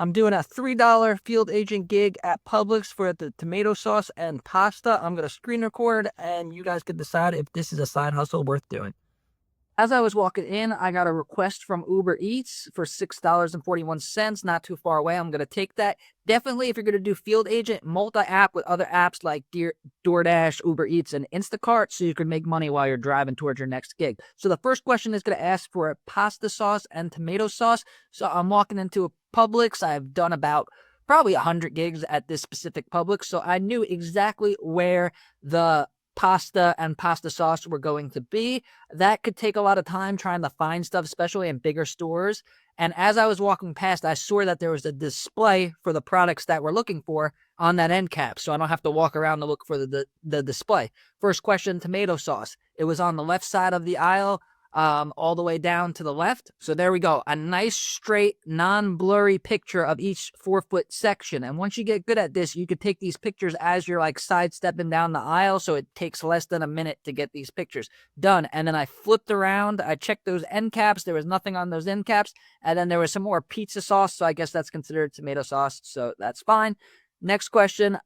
I'm doing a $3 field agent gig at Publix for the tomato sauce and pasta. I'm going to screen record, and you guys can decide if this is a side hustle worth doing. As I was walking in, I got a request from Uber Eats for $6.41. Not too far away. I'm going to take that. Definitely, if you're going to do field agent, multi-app with other apps like DoorDash, Uber Eats, and Instacart, so you can make money while you're driving towards your next gig. So the first question is going to ask for a pasta sauce and tomato sauce. So I'm walking into a Publix. I've done about probably 100 gigs at this specific Publix, so I knew exactly where the pasta and pasta sauce were going to be. That could take a lot of time trying to find stuff, especially in bigger stores. And as I was walking past, I saw that there was a display for the products that we're looking for on that end cap, so I don't have to walk around to look for the display. First question, tomato sauce. It was on the left side of the aisle, all the way down to the left. So there we go. A nice, straight, non-blurry picture of each 4-foot section. And once you get good at this, you could take these pictures as you're like sidestepping down the aisle. So it takes less than a minute to get these pictures done. And then I flipped around. I checked those end caps. There was nothing on those end caps. And then there was some more pizza sauce. So I guess that's considered tomato sauce. So that's fine. Next question.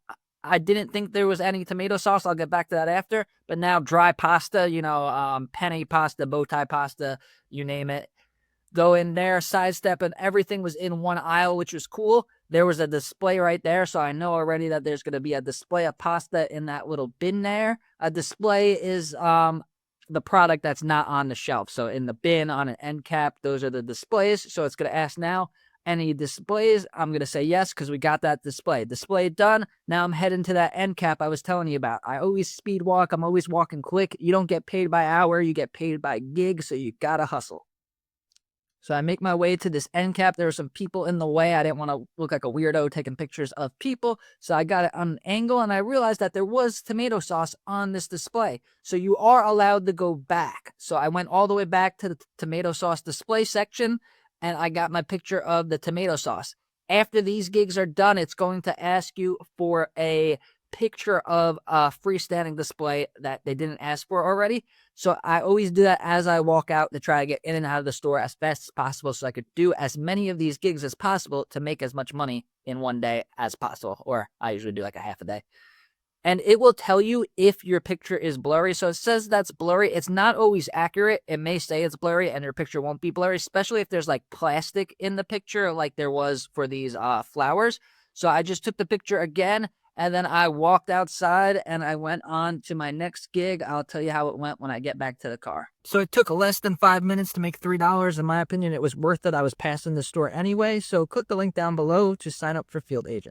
I didn't think there was any tomato sauce. I'll get back to that after. But now dry pasta, penne pasta, bow tie pasta, you name it. Go in there, sidestep, and everything was in one aisle, which was cool. There was a display right there, so I know already that there's going to be a display of pasta in that little bin there. A display is the product that's not on the shelf. So in the bin, on an end cap, those are the displays. So it's going to ask now, any displays? I'm going to say yes because we got that display. Display done. Now I'm heading to that end cap I was telling you about. I always speed walk. I'm always walking quick. You don't get paid by hour. You get paid by gig, so you got to hustle. So I make my way to this end cap. There were some people in the way. I didn't want to look like a weirdo taking pictures of people. So I got it on an angle, and I realized that there was tomato sauce on this display. So you are allowed to go back. So I went all the way back to the tomato sauce display section, and I got my picture of the tomato sauce. After these gigs are done, it's going to ask you for a picture of a freestanding display that they didn't ask for already. So I always do that as I walk out to try to get in and out of the store as fast as possible so I could do as many of these gigs as possible to make as much money in one day as possible. Or I usually do like a half a day. And it will tell you if your picture is blurry. So it says that's blurry. It's not always accurate. It may say it's blurry and your picture won't be blurry, especially if there's like plastic in the picture like there was for these flowers. So I just took the picture again, and then I walked outside and I went on to my next gig. I'll tell you how it went when I get back to the car. So it took less than 5 minutes to make $3. In my opinion, it was worth it. I was passing the store anyway. So click the link down below to sign up for Field Agent.